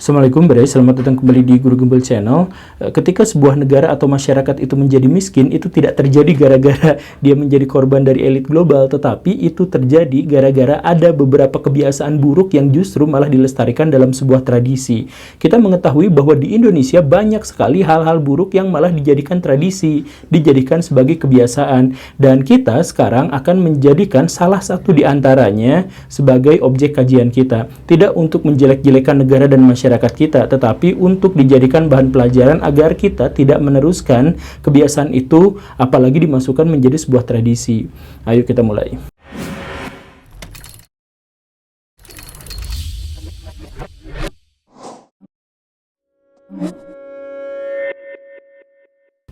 Assalamualaikum, selamat datang kembali di Guru Gembel Channel. Ketika sebuah negara atau masyarakat itu menjadi miskin, itu tidak terjadi gara-gara dia menjadi korban dari elit global, tetapi itu terjadi gara-gara ada beberapa kebiasaan buruk yang justru malah dilestarikan dalam sebuah tradisi. Kita mengetahui bahwa di Indonesia banyak sekali hal-hal buruk yang malah dijadikan tradisi, dijadikan sebagai kebiasaan, dan kita sekarang akan menjadikan salah satu di antaranya sebagai objek kajian kita. Tidak untuk menjelek-jelekan negara dan masyarakat kita, tetapi untuk dijadikan bahan pelajaran agar kita tidak meneruskan kebiasaan itu, apalagi dimasukkan menjadi sebuah tradisi. Ayo kita mulai.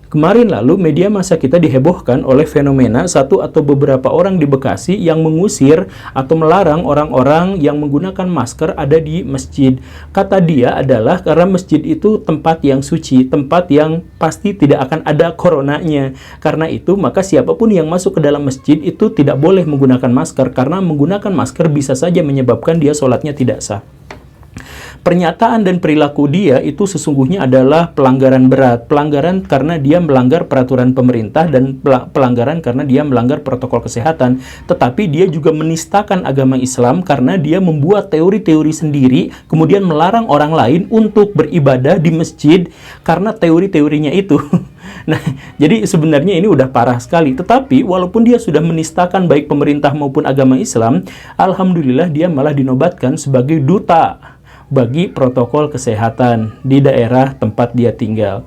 Kemarin lalu, media massa kita dihebohkan oleh fenomena satu atau beberapa orang di Bekasi yang mengusir atau melarang orang-orang yang menggunakan masker ada di masjid. Kata dia adalah karena masjid itu tempat yang suci, tempat yang pasti tidak akan ada coronanya. Karena itu, maka siapapun yang masuk ke dalam masjid itu tidak boleh menggunakan masker, karena menggunakan masker bisa saja menyebabkan dia sholatnya tidak sah. Pernyataan dan perilaku dia itu sesungguhnya adalah pelanggaran berat. Pelanggaran karena dia melanggar peraturan pemerintah dan pelanggaran karena dia melanggar protokol kesehatan. Tetapi dia juga menistakan agama Islam karena dia membuat teori-teori sendiri, kemudian melarang orang lain untuk beribadah di masjid karena teori-teorinya itu. Nah, jadi sebenarnya ini udah parah sekali. Tetapi walaupun dia sudah menistakan baik pemerintah maupun agama Islam, alhamdulillah dia malah dinobatkan sebagai duta bagi protokol kesehatan di daerah tempat dia tinggal.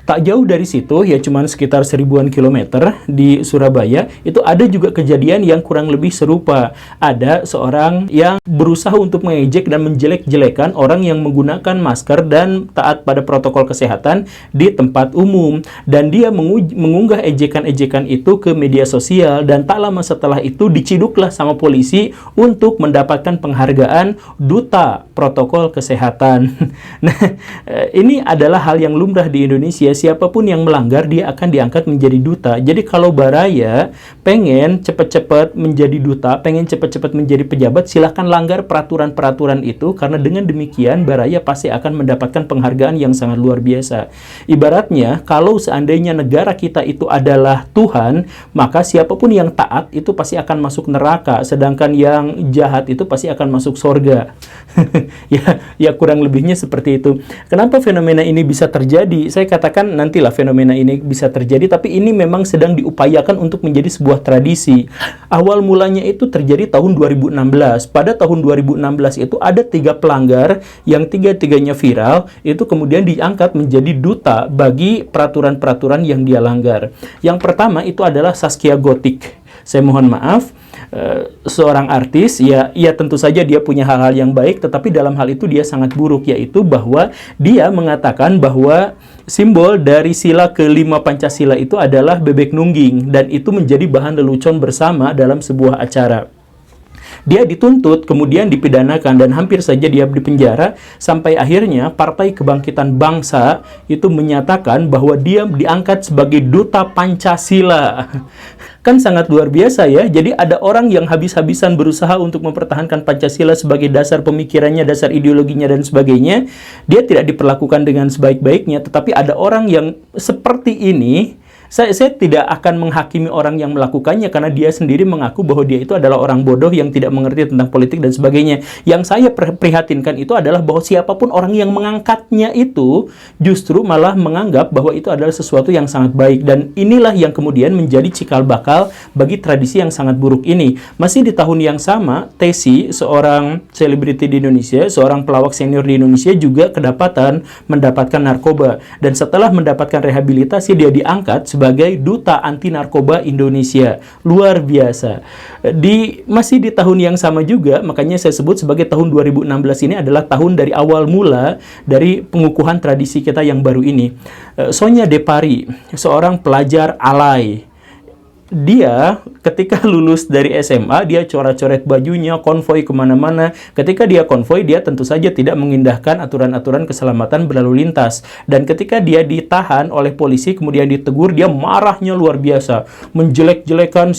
Tak jauh dari situ, ya cuman sekitar 1000-an kilometer di Surabaya, itu ada juga kejadian yang kurang lebih serupa. Ada seorang yang berusaha untuk mengejek dan menjelek-jelekan orang yang menggunakan masker dan taat pada protokol kesehatan di tempat umum. Dan dia mengunggah ejekan-ejekan itu ke media sosial, dan tak lama setelah itu diciduklah sama polisi untuk mendapatkan penghargaan duta protokol kesehatan. Nah, ini adalah hal yang lumrah di Indonesia. Siapapun yang melanggar, dia akan diangkat menjadi duta. Jadi kalau Baraya pengen cepat-cepat menjadi duta, pengen cepat-cepat menjadi pejabat, silahkan langgar peraturan-peraturan itu, karena dengan demikian Baraya pasti akan mendapatkan penghargaan yang sangat luar biasa. Ibaratnya, kalau seandainya negara kita itu adalah Tuhan, maka siapapun yang taat itu pasti akan masuk neraka, sedangkan yang jahat itu pasti akan masuk surga. Ya kurang lebihnya seperti itu. Kenapa fenomena ini bisa terjadi? Saya katakan nantilah fenomena ini bisa terjadi, tapi ini memang sedang diupayakan untuk menjadi sebuah tradisi. Awal mulanya itu terjadi tahun 2016. Pada tahun 2016 itu ada 3 pelanggar yang tiga-tiganya viral, itu kemudian diangkat menjadi duta bagi peraturan-peraturan yang dia langgar. Yang pertama itu adalah Zaskia Gotik. Saya mohon maaf, seorang artis, ya tentu saja dia punya hal-hal yang baik, tetapi dalam hal itu dia sangat buruk, yaitu bahwa dia mengatakan bahwa simbol dari sila kelima Pancasila itu adalah bebek nungging, dan itu menjadi bahan lelucon bersama dalam sebuah acara. Dia dituntut, kemudian dipidanakan, dan hampir saja dia dipenjara, sampai akhirnya Partai Kebangkitan Bangsa itu menyatakan bahwa dia diangkat sebagai duta Pancasila. Kan sangat luar biasa ya. Jadi ada orang yang habis-habisan berusaha untuk mempertahankan Pancasila sebagai dasar pemikirannya, dasar ideologinya, dan sebagainya. Dia tidak diperlakukan dengan sebaik-baiknya, tetapi ada orang yang seperti ini. Saya tidak akan menghakimi orang yang melakukannya, karena dia sendiri mengaku bahwa dia itu adalah orang bodoh yang tidak mengerti tentang politik dan sebagainya. Yang saya prihatinkan itu adalah bahwa siapapun orang yang mengangkatnya itu justru malah menganggap bahwa itu adalah sesuatu yang sangat baik. Dan inilah yang kemudian menjadi cikal bakal bagi tradisi yang sangat buruk ini. Masih di tahun yang sama, Tesi, seorang selebriti di Indonesia, seorang pelawak senior di Indonesia, juga kedapatan mendapatkan narkoba. Dan setelah mendapatkan rehabilitasi, dia diangkat sebagai duta anti narkoba Indonesia. Luar biasa. Masih di tahun yang sama juga, makanya saya sebut sebagai tahun 2016 ini adalah tahun dari awal mula dari pengukuhan tradisi kita yang baru ini. Sonia Depari, seorang pelajar alay. dia ketika lulus dari SMA, dia coret-coret bajunya, konvoi kemana-mana. Ketika dia konvoi, dia tentu saja tidak mengindahkan aturan-aturan keselamatan berlalu lintas. Dan ketika dia ditahan oleh polisi, kemudian ditegur, dia marahnya luar biasa. Menjelek-jelekan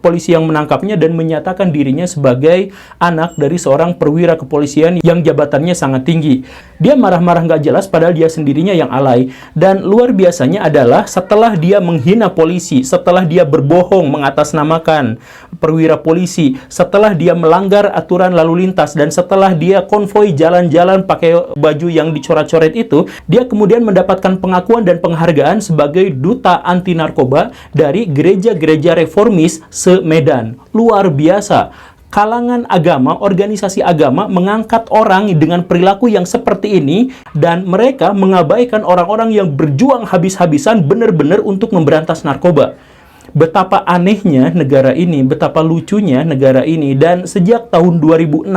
polisi yang menangkapnya dan menyatakan dirinya sebagai anak dari seorang perwira kepolisian yang jabatannya sangat tinggi. Dia marah-marah nggak jelas, padahal dia sendirinya yang alay. Dan luar biasanya adalah setelah dia menghina polisi, setelah dia berbohong mengatasnamakan perwira polisi, setelah dia melanggar aturan lalu lintas, dan setelah dia konvoi jalan-jalan pakai baju yang dicoret-coret itu, dia kemudian mendapatkan pengakuan dan penghargaan sebagai duta anti narkoba dari gereja-gereja reformis se-Medan. Luar biasa. Kalangan agama, organisasi agama mengangkat orang dengan perilaku yang seperti ini, dan mereka mengabaikan orang-orang yang berjuang habis-habisan benar-benar untuk memberantas narkoba. Betapa anehnya negara ini, betapa lucunya negara ini. Dan sejak tahun 2016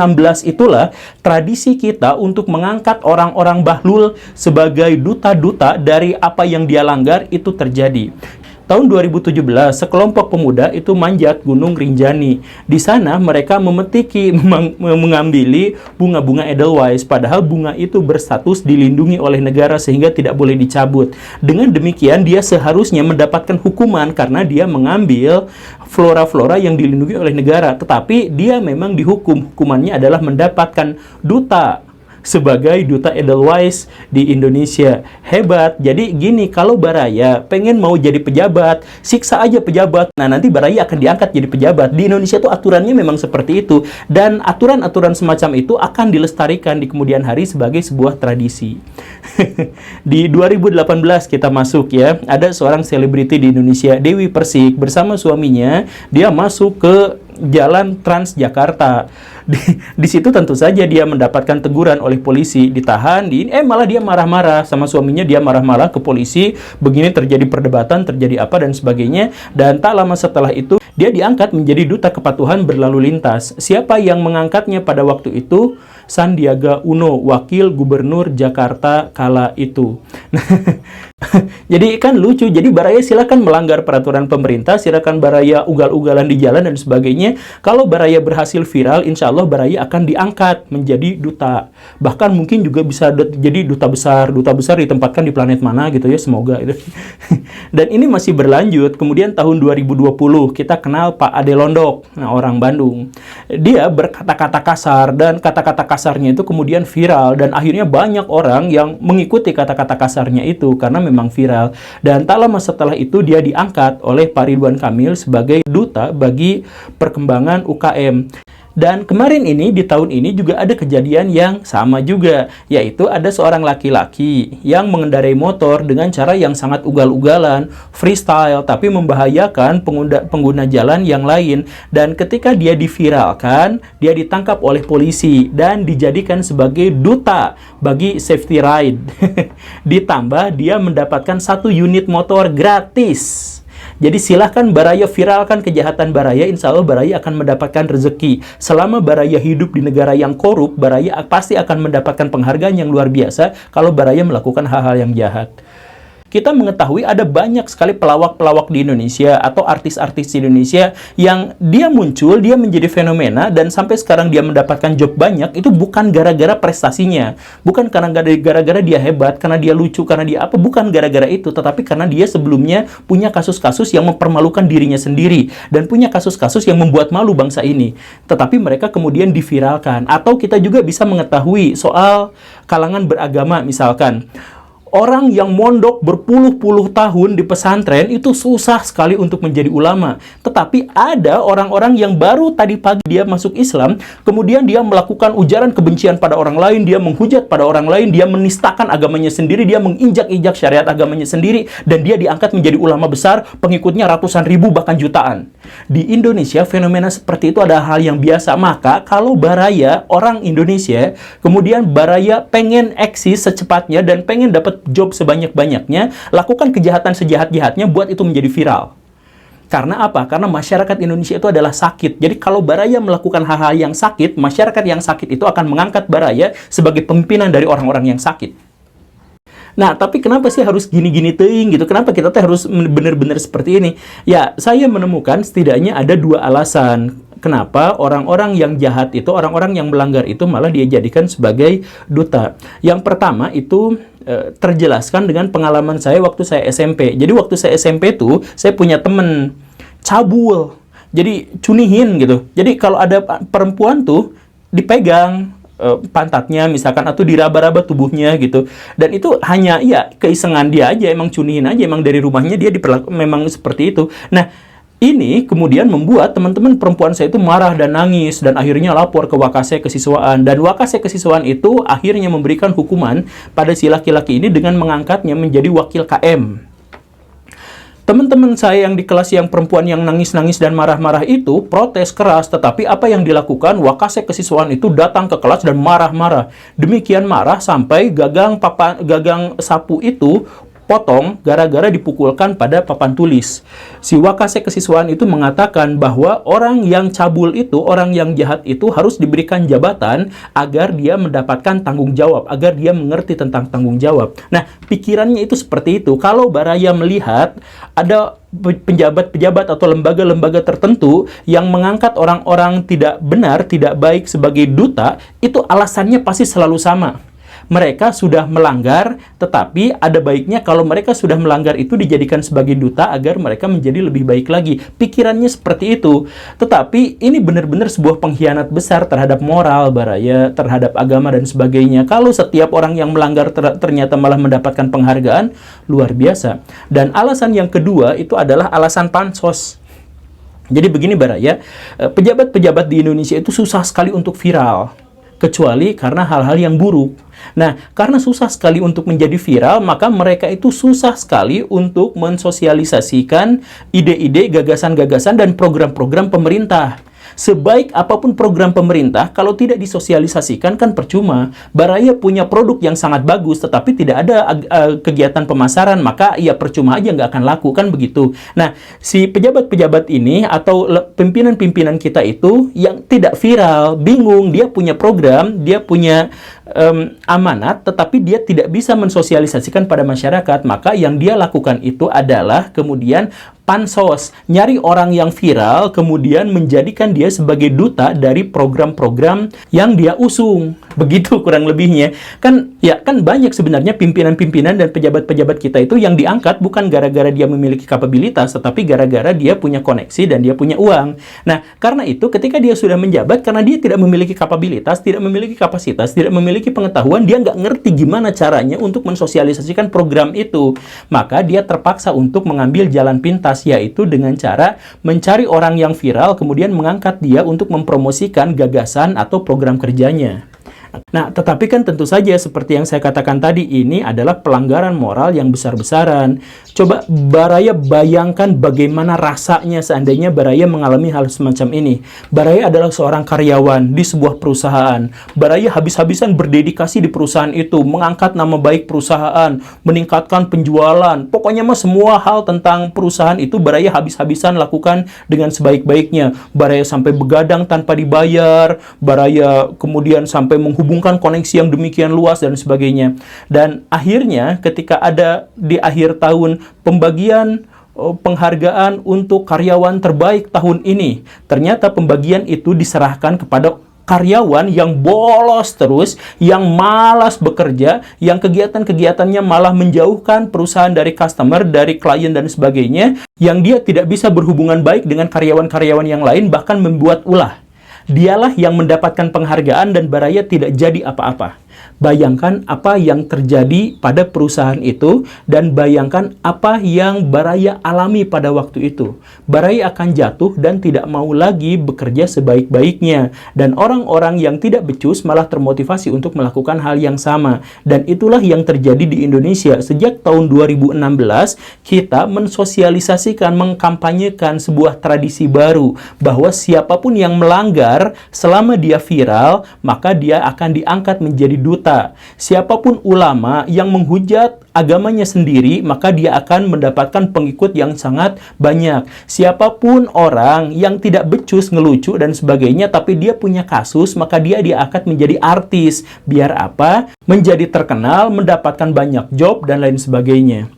itulah tradisi kita untuk mengangkat orang-orang bahlul sebagai duta-duta dari apa yang dia langgar itu terjadi. Tahun 2017, sekelompok pemuda itu manjat Gunung Rinjani. Di sana mereka mengambil bunga-bunga Edelweiss, padahal bunga itu berstatus dilindungi oleh negara sehingga tidak boleh dicabut. Dengan demikian, dia seharusnya mendapatkan hukuman karena dia mengambil flora-flora yang dilindungi oleh negara. Tetapi dia memang dihukum. Hukumannya adalah mendapatkan duta sebagai duta Edelweiss di Indonesia. Hebat. Jadi gini, kalau Baraya pengen mau jadi pejabat, siksa aja pejabat. Nah, nanti Baraya akan diangkat jadi pejabat. Di Indonesia tuh aturannya memang seperti itu. Dan aturan-aturan semacam itu akan dilestarikan di kemudian hari sebagai sebuah tradisi. Di 2018 kita masuk ya, ada seorang selebriti di Indonesia, Dewi Persik, bersama suaminya, dia masuk ke Jalan Transjakarta. Di situ tentu saja dia mendapatkan teguran oleh polisi, ditahan, malah dia marah-marah sama suaminya, dia marah-marah ke polisi, begini terjadi perdebatan, terjadi apa dan sebagainya, dan tak lama setelah itu dia diangkat menjadi duta kepatuhan berlalu lintas. Siapa yang mengangkatnya pada waktu itu? Sandiaga Uno, wakil gubernur Jakarta kala itu. Jadi kan lucu. Jadi Baraya silakan melanggar peraturan pemerintah, silakan Baraya ugal-ugalan di jalan dan sebagainya. Kalau Baraya berhasil viral, insya Allah Baraya akan diangkat menjadi duta. Bahkan mungkin juga bisa jadi duta besar. Duta besar ditempatkan di planet mana gitu ya, semoga itu. Dan ini masih berlanjut. Kemudian tahun 2020 kita kenal Pak Ade Londok, orang Bandung. Dia berkata-kata kasar, dan kata-kata kasarnya itu kemudian viral, dan akhirnya banyak orang yang mengikuti kata-kata kasarnya itu karena memang viral. Dan tak lama setelah itu dia diangkat oleh Pak Ridwan Kamil sebagai duta bagi perkembangan UKM. Dan kemarin ini, di tahun ini juga ada kejadian yang sama juga, yaitu ada seorang laki-laki yang mengendarai motor dengan cara yang sangat ugal-ugalan, freestyle, tapi membahayakan pengguna jalan yang lain. Dan ketika dia diviralkan, dia ditangkap oleh polisi dan dijadikan sebagai duta bagi safety ride. Ditambah dia mendapatkan 1 unit motor gratis. Jadi silahkan Baraya viralkan kejahatan Baraya, insya Allah Baraya akan mendapatkan rezeki. Selama Baraya hidup di negara yang korup, Baraya pasti akan mendapatkan penghargaan yang luar biasa kalau Baraya melakukan hal-hal yang jahat. Kita mengetahui ada banyak sekali pelawak-pelawak di Indonesia atau artis-artis di Indonesia yang dia muncul, dia menjadi fenomena, dan sampai sekarang dia mendapatkan job banyak, itu bukan gara-gara prestasinya. Bukan karena gara-gara dia hebat, karena dia lucu, karena dia apa, bukan gara-gara itu, tetapi karena dia sebelumnya punya kasus-kasus yang mempermalukan dirinya sendiri, dan punya kasus-kasus yang membuat malu bangsa ini. Tetapi mereka kemudian diviralkan. Atau kita juga bisa mengetahui soal kalangan beragama misalkan. Orang yang mondok berpuluh-puluh tahun di pesantren itu susah sekali untuk menjadi ulama. Tetapi ada orang-orang yang baru tadi pagi dia masuk Islam, kemudian dia melakukan ujaran kebencian pada orang lain, dia menghujat pada orang lain, dia menistakan agamanya sendiri, dia menginjak-injak syariat agamanya sendiri, dan dia diangkat menjadi ulama besar, pengikutnya ratusan ribu bahkan jutaan. Di Indonesia fenomena seperti itu adalah hal yang biasa. Maka kalau Baraya orang Indonesia, kemudian Baraya pengen eksis secepatnya dan pengen dapat job sebanyak-banyaknya, lakukan kejahatan sejahat-jahatnya buat itu menjadi viral. Karena apa? Karena masyarakat Indonesia itu adalah sakit. Jadi kalau Baraya melakukan hal-hal yang sakit, masyarakat yang sakit itu akan mengangkat Baraya sebagai pemimpinan dari orang-orang yang sakit. Nah, tapi kenapa sih harus gini-gini teuing gitu? Kenapa kita teh harus bener-bener seperti ini? Ya, saya menemukan setidaknya ada dua alasan. Kenapa orang-orang yang jahat itu, orang-orang yang melanggar itu malah dia jadikan sebagai duta. Yang pertama itu terjelaskan dengan pengalaman saya waktu saya SMP. Jadi waktu saya SMP tuh, saya punya temen cabul. Jadi cunihin gitu. Jadi kalau ada perempuan tuh dipegang pantatnya misalkan atau diraba-raba tubuhnya gitu, dan itu hanya ya keisengan dia aja, emang cunihin aja, emang dari rumahnya dia memang seperti itu. Nah, ini kemudian membuat teman-teman perempuan saya itu marah dan nangis, dan akhirnya lapor ke Wakase Kesiswaan, dan Wakase Kesiswaan itu akhirnya memberikan hukuman pada si laki-laki ini dengan mengangkatnya menjadi wakil KM. Teman-teman saya yang di kelas yang perempuan yang nangis-nangis dan marah-marah itu protes keras, tetapi apa yang dilakukan? Wakase Kesiswaan itu datang ke kelas dan marah-marah. Demikian marah sampai gagang sapu itu potong gara-gara dipukulkan pada papan tulis. Si Wakase Kesiswaan itu mengatakan bahwa orang yang cabul itu, orang yang jahat itu harus diberikan jabatan agar dia mendapatkan tanggung jawab, agar dia mengerti tentang tanggung jawab. Nah, pikirannya itu seperti itu. Kalau Baraya melihat ada pejabat-pejabat atau lembaga-lembaga tertentu yang mengangkat orang-orang tidak benar, tidak baik sebagai duta, itu alasannya pasti selalu sama. Mereka sudah melanggar, tetapi ada baiknya kalau mereka sudah melanggar itu dijadikan sebagai duta agar mereka menjadi lebih baik lagi. Pikirannya seperti itu. Tetapi ini benar-benar sebuah pengkhianat besar terhadap moral, Baraya, terhadap agama dan sebagainya. Kalau setiap orang yang melanggar ternyata malah mendapatkan penghargaan, luar biasa. Dan alasan yang kedua itu adalah alasan pansos. Jadi begini, Baraya, pejabat-pejabat di Indonesia itu susah sekali untuk viral, kecuali karena hal-hal yang buruk. Nah, karena susah sekali untuk menjadi viral, maka mereka itu susah sekali untuk mensosialisasikan ide-ide, gagasan-gagasan, dan program-program pemerintah. Sebaik apapun program pemerintah, kalau tidak disosialisasikan kan percuma. Baraya punya produk yang sangat bagus, tetapi tidak ada kegiatan pemasaran, maka ya percuma aja, nggak akan laku, kan begitu. Nah, si pejabat-pejabat ini atau pimpinan-pimpinan kita itu yang tidak viral, bingung, dia punya program, dia punya amanat, tetapi dia tidak bisa mensosialisasikan pada masyarakat, maka yang dia lakukan itu adalah kemudian pansos, nyari orang yang viral, kemudian menjadikan dia sebagai duta dari program-program yang dia usung. Begitu kurang lebihnya. Kan banyak sebenarnya pimpinan-pimpinan dan pejabat-pejabat kita itu yang diangkat bukan gara-gara dia memiliki kapabilitas, tetapi gara-gara dia punya koneksi dan dia punya uang. Nah, karena itu ketika dia sudah menjabat, karena dia tidak memiliki kapabilitas, tidak memiliki kapasitas, tidak memiliki pengetahuan, dia nggak ngerti gimana caranya untuk mensosialisasikan program itu. Maka dia terpaksa untuk mengambil jalan pintas, yaitu dengan cara mencari orang yang viral, kemudian mengangkat dia untuk mempromosikan gagasan atau program kerjanya. Nah, tetapi kan tentu saja seperti yang saya katakan tadi, ini adalah pelanggaran moral yang besar-besaran. Coba Baraya bayangkan bagaimana rasanya seandainya Baraya mengalami hal semacam ini. Baraya adalah seorang karyawan di sebuah perusahaan. Baraya habis-habisan berdedikasi di perusahaan itu, mengangkat nama baik perusahaan, meningkatkan penjualan. Pokoknya mah semua hal tentang perusahaan itu Baraya habis-habisan lakukan dengan sebaik-baiknya. Baraya sampai begadang tanpa dibayar. Baraya kemudian sampai menghubungkan koneksi yang demikian luas dan sebagainya. Dan akhirnya ketika ada di akhir tahun pembagian penghargaan untuk karyawan terbaik tahun ini, ternyata pembagian itu diserahkan kepada karyawan yang bolos terus, yang malas bekerja, yang kegiatan-kegiatannya malah menjauhkan perusahaan dari customer, dari klien dan sebagainya, yang dia tidak bisa berhubungan baik dengan karyawan-karyawan yang lain, bahkan membuat ulah. Dialah yang mendapatkan penghargaan dan Baraya tidak jadi apa-apa. Bayangkan apa yang terjadi pada perusahaan itu dan bayangkan apa yang Baraya alami pada waktu itu. Baraya akan jatuh dan tidak mau lagi bekerja sebaik-baiknya. Dan orang-orang yang tidak becus malah termotivasi untuk melakukan hal yang sama. Dan itulah yang terjadi di Indonesia. Sejak tahun 2016, kita mensosialisasikan, mengkampanyekan sebuah tradisi baru. Bahwa siapapun yang melanggar, selama dia viral, maka dia akan diangkat menjadi duta kata, siapapun ulama yang menghujat agamanya sendiri, maka dia akan mendapatkan pengikut yang sangat banyak. Siapapun orang yang tidak becus, ngelucu, dan sebagainya, tapi dia punya kasus, maka dia akan menjadi artis. Biar apa? Menjadi terkenal, mendapatkan banyak job, dan lain sebagainya.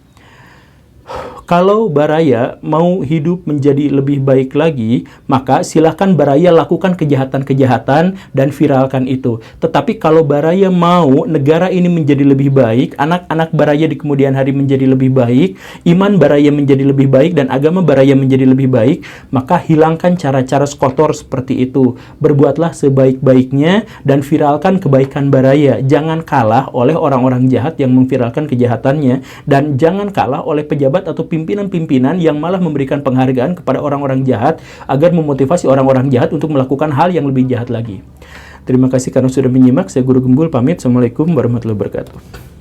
Kalau Baraya mau hidup menjadi lebih baik lagi, maka silahkan Baraya lakukan kejahatan-kejahatan dan viralkan itu. Tetapi kalau Baraya mau negara ini menjadi lebih baik, anak-anak Baraya di kemudian hari menjadi lebih baik, iman Baraya menjadi lebih baik, dan agama Baraya menjadi lebih baik, maka hilangkan cara-cara kotor seperti itu. Berbuatlah sebaik-baiknya dan viralkan kebaikan Baraya. Jangan kalah oleh orang-orang jahat yang memviralkan kejahatannya, dan jangan kalah oleh pejabat atau pimpinan-pimpinan yang malah memberikan penghargaan kepada orang-orang jahat agar memotivasi orang-orang jahat untuk melakukan hal yang lebih jahat lagi. Terima kasih karena sudah menyimak. Saya Guru Gembul pamit. Assalamualaikum warahmatullahi wabarakatuh.